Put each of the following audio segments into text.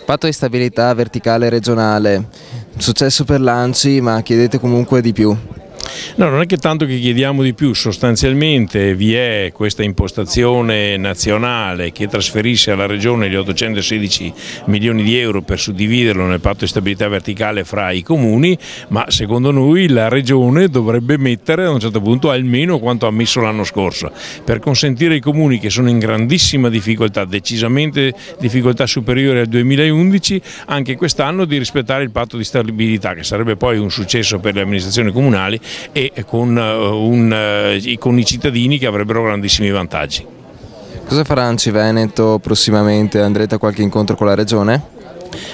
Patto di stabilità verticale regionale, successo per l'ANCI, ma chiedete comunque di più. No, non è che tanto che chiediamo di più, sostanzialmente vi è questa impostazione nazionale che trasferisce alla Regione gli 816 milioni di euro per suddividerlo nel patto di stabilità verticale fra i comuni, ma secondo noi la Regione dovrebbe mettere a un certo punto almeno quanto ha messo l'anno scorso, per consentire ai comuni che sono in grandissima difficoltà, decisamente difficoltà superiore al 2011, anche quest'anno di rispettare il patto di stabilità, che sarebbe poi un successo per le amministrazioni comunali e con i cittadini che avrebbero grandissimi vantaggi. Cosa farà ANCI Veneto prossimamente? Andrete a qualche incontro con la Regione?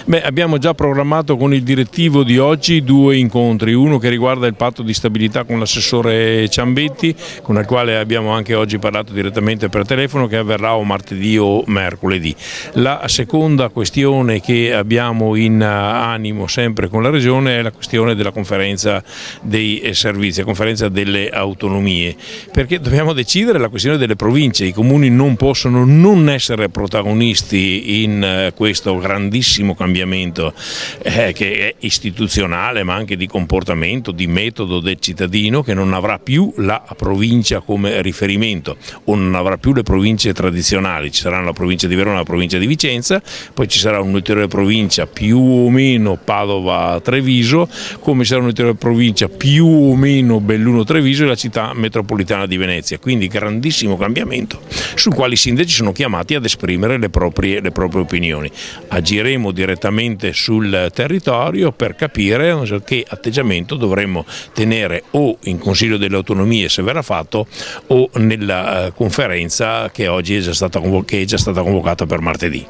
Beh, abbiamo già programmato con il direttivo di oggi 2 incontri, uno che riguarda il patto di stabilità con l'assessore Ciambetti, con il quale abbiamo anche oggi parlato direttamente per telefono, che avverrà o martedì o mercoledì. La seconda questione che abbiamo in animo sempre con la Regione è la questione della conferenza dei servizi, la conferenza delle autonomie, perché dobbiamo decidere la questione delle province. I comuni non possono non essere protagonisti in questo grandissimo cambiamento che è istituzionale, ma anche di comportamento, di metodo del cittadino, che non avrà più la provincia come riferimento o non avrà più le province tradizionali. Ci saranno la provincia di Verona e la provincia di Vicenza, poi ci sarà un'ulteriore provincia più o meno Padova-Treviso, come sarà un'ulteriore provincia più o meno Belluno-Treviso e la città metropolitana di Venezia. Quindi grandissimo cambiamento sul quale i sindaci sono chiamati ad esprimere le proprie opinioni. Agiremo direttamente sul territorio per capire che atteggiamento dovremmo tenere o in Consiglio delle Autonomie, se verrà fatto, o nella conferenza che oggi è già stata convocata per martedì.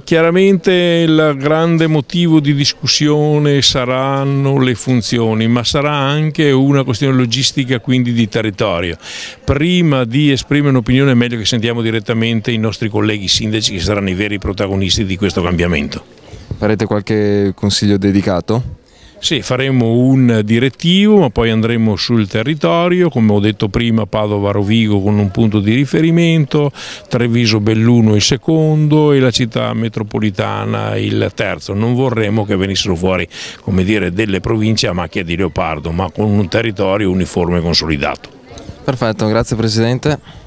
Chiaramente il grande motivo di discussione saranno le funzioni, ma sarà anche una questione logistica, quindi di territorio. Prima di esprimere un'opinione è meglio che sentiamo direttamente i nostri colleghi sindaci, che saranno i veri protagonisti di questo cambiamento. Farete qualche consiglio dedicato? Sì, faremo un direttivo, ma poi andremo sul territorio, come ho detto prima, Padova-Rovigo con un punto di riferimento, Treviso-Belluno il secondo e la città metropolitana il terzo. Non vorremmo che venissero fuori, come dire, delle province a macchia di leopardo, ma con un territorio uniforme e consolidato. Perfetto, grazie Presidente.